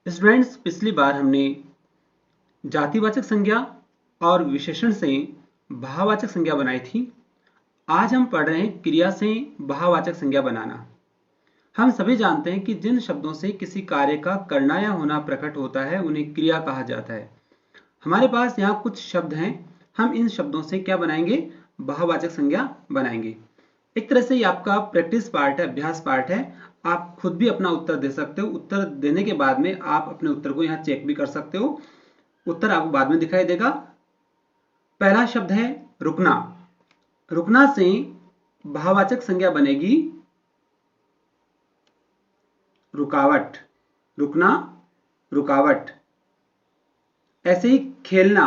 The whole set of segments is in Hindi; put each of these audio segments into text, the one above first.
स्टूडेंट्स, पिछली बार हमने जातिवाचक संज्ञा और विशेषण से भाववाचक संज्ञा बनाई थी। आज हम पढ़ रहे हैं क्रिया से भाववाचक संज्ञा बनाना। हम सभी जानते हैं कि जिन शब्दों से किसी कार्य का करना या होना प्रकट होता है उन्हें क्रिया कहा जाता है। हमारे पास यहाँ कुछ शब्द हैं, हम इन शब्दों से क्या बनाएंगे? भाववाचक संज्ञा बनाएंगे। एक तरह से ये आपका प्रैक्टिस पार्ट है, अभ्यास पार्ट है। आप खुद भी अपना उत्तर दे सकते हो। उत्तर देने के बाद में आप अपने उत्तर को यहाँ चेक भी कर सकते हो। उत्तर आपको बाद में दिखाई देगा। पहला शब्द है रुकना। रुकना से भाववाचक संज्ञा बनेगी रुकावट। रुकना, रुकावट। ऐसे ही खेलना।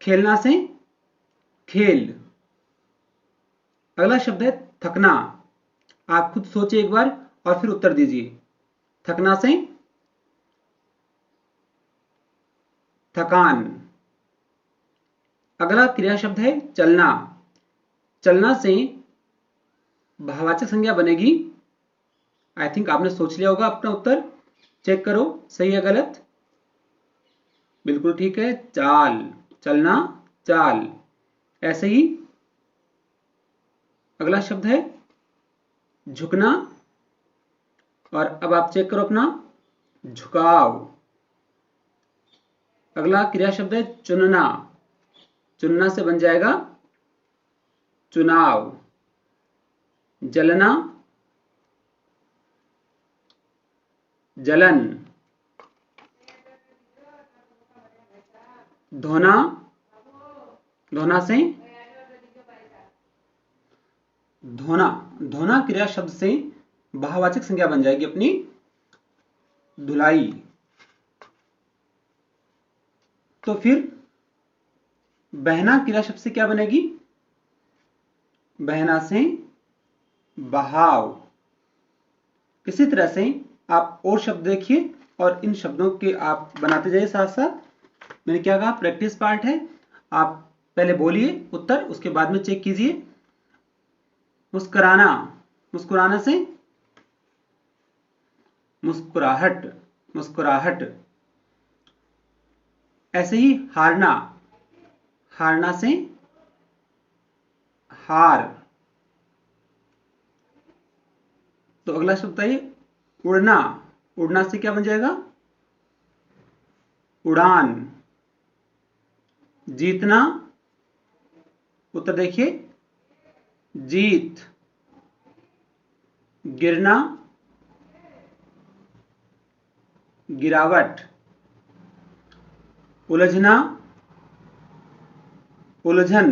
खेलना से खेल। अगला शब्द है थकना। आप खुद सोचिए एक बार और फिर उत्तर दीजिए। थकना से थकान। अगला क्रिया शब्द है चलना। चलना से भाववाचक संज्ञा बनेगी, आई थिंक आपने सोच लिया होगा अपना उत्तर। चेक करो सही है गलत। बिल्कुल ठीक है, चाल। चलना, चाल। ऐसे ही अगला शब्द है झुकना, और अब आप चेक करो अपना झुकाव। अगला क्रिया शब्द है चुनना। चुनना से बन जाएगा चुनाव। जलना, जलन। धोना। धोना से धोना। धोना क्रिया शब्द से भाववाचक संज्ञा बन जाएगी अपनी धुलाई। तो फिर बहना क्रिया शब्द से क्या बनेगी? बहना से बहाव। इसी तरह से आप और शब्द देखिए और इन शब्दों के आप बनाते जाइए साथ साथ। मैंने क्या कहा? प्रैक्टिस पार्ट है। आप पहले बोलिए उत्तर, उसके बाद में चेक कीजिए। मुस्कुराना। मुस्कुराना से मुस्कुराहट। मुस्कुराहट। ऐसे ही हारना। हारना से हार। तो अगला शब्द है उड़ना। उड़ना से क्या बन जाएगा? उड़ान। जीतना। उत्तर देखिए जीत। गिरना, गिरावट। उलझना, उलझन।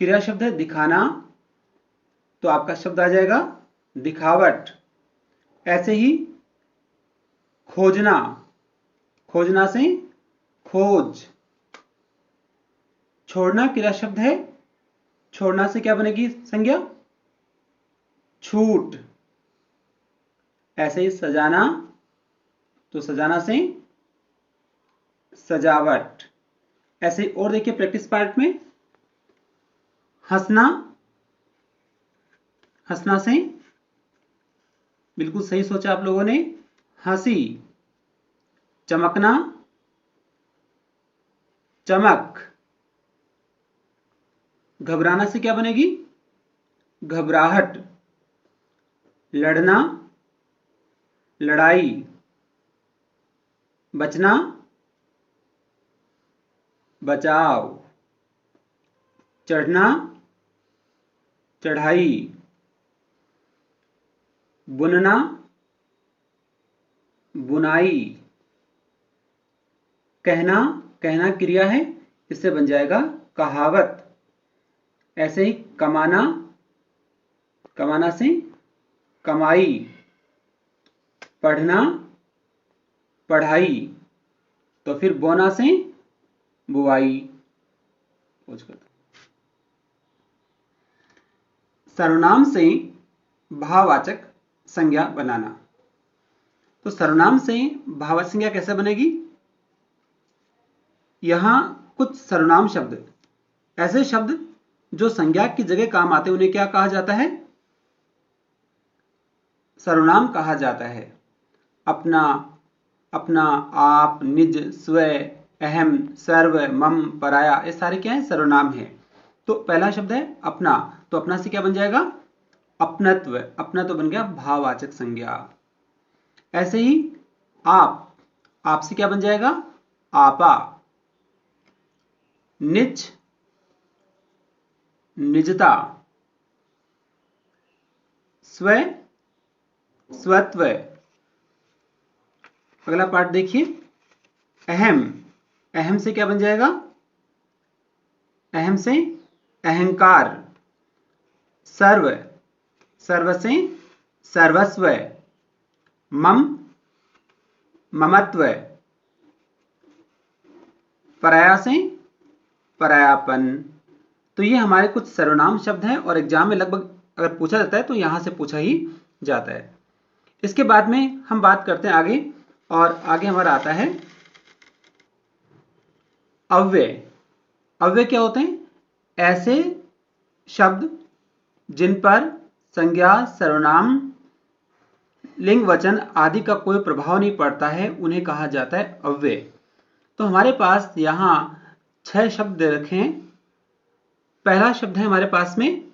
क्रिया शब्द है दिखाना, तो आपका शब्द आ जाएगा दिखावट। ऐसे ही खोजना। खोजना से खोज। छोड़ना क्रिया शब्द है। छोड़ना से क्या बनेगी संज्ञा? छूट। ऐसे ही सजाना, तो सजाना से सजावट। ऐसे ही और देखिए प्रैक्टिस पार्ट में हंसना। हंसना से बिल्कुल सही सोचा आप लोगों ने, हंसी। चमकना, चमक। घबराना से क्या बनेगी? घबराहट। लड़ना, लड़ाई। बचना, बचाव। चढ़ना, चढ़ाई। बुनना, बुनाई। कहना, कहना क्रिया है, इससे बन जाएगा कहावत। ऐसे ही कमाना। कमाना से कमाई। पढ़ना, पढ़ाई। तो फिर बोना से बुआई। सर्वनाम से भाववाचक संज्ञा बनाना। तो सर्वनाम से भाववाचक संज्ञा कैसे बनेगी? यहां कुछ सर्वनाम शब्द, ऐसे शब्द जो संज्ञा की जगह काम आते हैं, उन्हें क्या कहा जाता है? सर्वनाम कहा जाता है। अपना, अपना, आप, निज, स्वयं, अहम, सर्व, मम, पराया, ये सारे क्या है? सर्वनाम है। तो पहला शब्द है अपना, तो अपना से क्या बन जाएगा? अपनत्व। अपना तो बन गया भाववाचक संज्ञा। ऐसे ही आप से क्या बन जाएगा? आपा। निज, निजता। स्व, स्वत्व। अगला पार्ट देखिए, अहम। अहम से क्या बन जाएगा? अहम से अहंकार। सर्व, सर्व से सर्वस्व। मम, ममत्व। पराया से परायापन। तो ये हमारे कुछ सर्वनाम शब्द हैं और एग्जाम में लगभग अगर पूछा जाता है तो यहां से पूछा ही जाता है। इसके बाद में हम बात करते हैं आगे, और आगे हमारा आता है अव्यय। अव्यय क्या होते हैं? ऐसे शब्द जिन पर संज्ञा, सर्वनाम, लिंग, वचन आदि का कोई प्रभाव नहीं पड़ता है, उन्हें कहा जाता है अव्यय। तो हमारे पास यहां 6 शब्द दे रखे हैं। पहला शब्द है हमारे पास में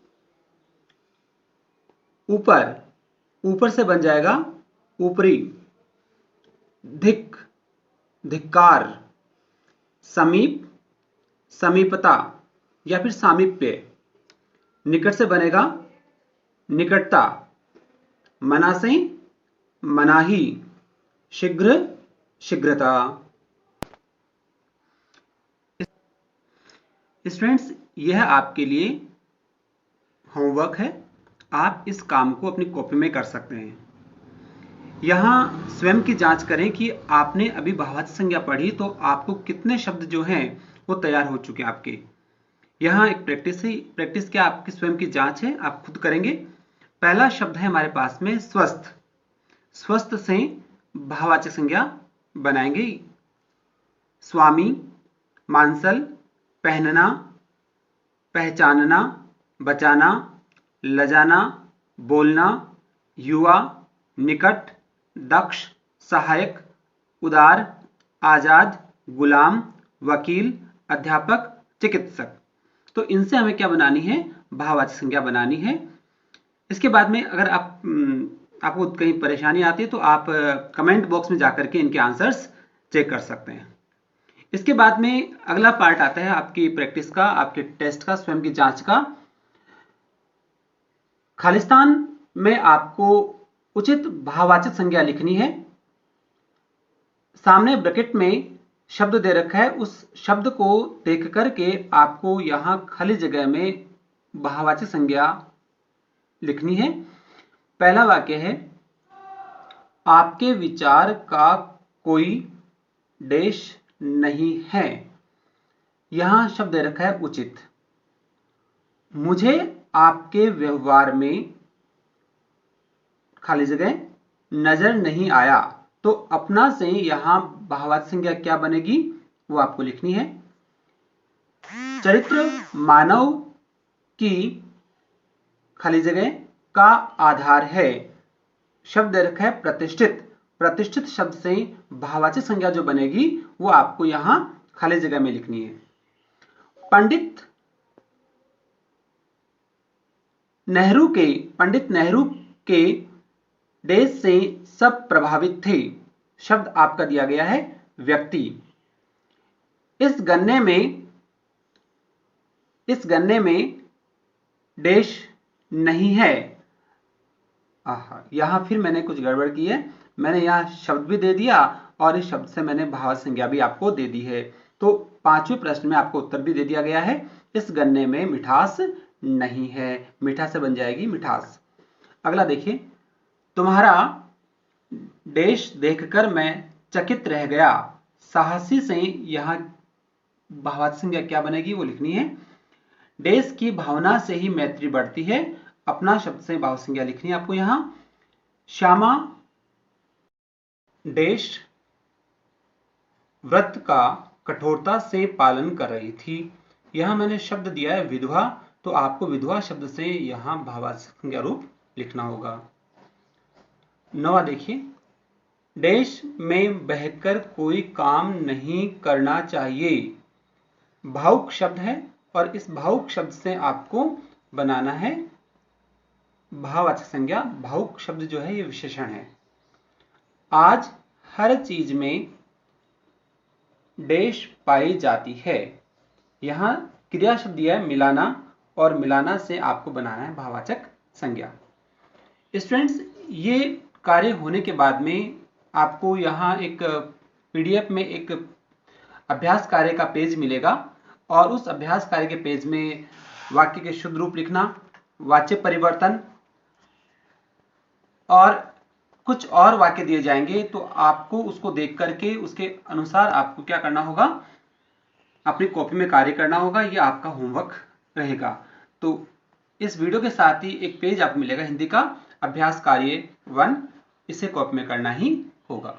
ऊपर। ऊपर से बन जाएगा ऊपरी। धिक, धिक्कार। समीप, समीपता या फिर सामीप्य। निकट से बनेगा निकटता। मना से मनाही। शीघ्र, शीघ्रता। स्टूडेंट्स, यह आपके लिए होमवर्क है। आप इस काम को अपनी कॉपी में कर सकते हैं। यहां स्वयं की जांच करें कि आपने अभी भाववाचक संज्ञा पढ़ी तो आपको कितने शब्द जो हैं वो तैयार हो चुके हैं आपके। यहां एक प्रैक्टिस है। प्रैक्टिस क्या? आपकी स्वयं की जांच है, आप खुद करेंगे। पहला शब्द है हमारे पास में स्वस्थ। स्वस्थ से भाववाचक संज्ञा बनाएंगे। स्वामी, मांसल, पहनना, पहचानना, बचाना, लजाना, बोलना, युवा, निकट, दक्ष, सहायक, उदार, आजाद, गुलाम, वकील, अध्यापक, चिकित्सक। तो इनसे हमें क्या बनानी है? भाववाचक संज्ञा बनानी है। इसके बाद में अगर आपको कहीं परेशानी आती है तो आप कमेंट बॉक्स में जाकर के इनके आंसर्स चेक कर सकते हैं। इसके बाद में अगला पार्ट आता है आपकी प्रैक्टिस का, आपके टेस्ट का, स्वयं की जांच का। खालिस्तान में आपको उचित भाववाचक संज्ञा लिखनी है। सामने ब्रैकेट में शब्द दे रखा है, उस शब्द को देख करके आपको यहां खाली जगह में भाववाचक संज्ञा लिखनी है। पहला वाक्य है, आपके विचार का कोई देश नहीं है। यहां शब्द दे रखा है उचित। मुझे आपके व्यवहार में खाली जगह नजर नहीं आया। तो अपना से यहां भाववाचक संज्ञा क्या बनेगी वो आपको लिखनी है। चरित्र मानव की खाली जगह का आधार है। शब्द दे रखा है प्रतिष्ठित। प्रतिष्ठित शब्द से भाववाचक संज्ञा जो बनेगी वो आपको यहां खाली जगह में लिखनी है। पंडित नेहरू के देश से सब प्रभावित थे। शब्द आपका दिया गया है व्यक्ति। इस गन्ने में देश नहीं है। यहां फिर मैंने कुछ गड़बड़ की है। मैंने यहां शब्द भी दे दिया और इस शब्द से मैंने भाववाचक संज्ञा भी आपको दे दी है। तो 5वें प्रश्न में आपको उत्तर भी दे दिया गया है। इस गन्ने में मिठास नहीं है। मीठा से बन जाएगी मिठास। अगला देखिए, तुम्हारा देश देखकर मैं चकित रह गया। साहसी से यहां भाववाचक संज्ञा क्या बनेगी वो लिखनी है। देश की भावना से ही मैत्री बढ़ती है। अपना शब्द से भाववाचक संज्ञा लिखनी है आपको यहां। श्यामा देश व्रत का कठोरता से पालन कर रही थी। यहां मैंने शब्द दिया है विधवा, तो आपको विधवा शब्द से यहां भाववाचक संज्ञा रूप लिखना होगा। 9वां देखिए, देश में बहकर कोई काम नहीं करना चाहिए। भावुक शब्द है और इस भावुक शब्द से आपको बनाना है भाववाचक संज्ञा। भावुक शब्द जो है ये विशेषण है। आज हर चीज में देश पाई जाती है। यहां क्रिया शब्द दिया है मिलाना, और मिलाना से आपको बनाना है भाववाचक संज्ञा। स्टूडेंट्स, ये कार्य होने के बाद में आपको यहाँ एक पीडीएफ में एक अभ्यास कार्य का पेज मिलेगा, और उस अभ्यास कार्य के पेज में वाक्य के शुद्ध रूप लिखना, वाच्य परिवर्तन और कुछ और वाक्य दिए जाएंगे। तो आपको उसको देख करके उसके अनुसार आपको क्या करना होगा, अपनी कॉपी में कार्य करना होगा। ये आपका होमवर्क रहेगा। तो इस वीडियो के साथ ही एक पेज आपको मिलेगा हिंदी का, अभ्यास कार्य 1, इसे कॉपी में करना ही होगा।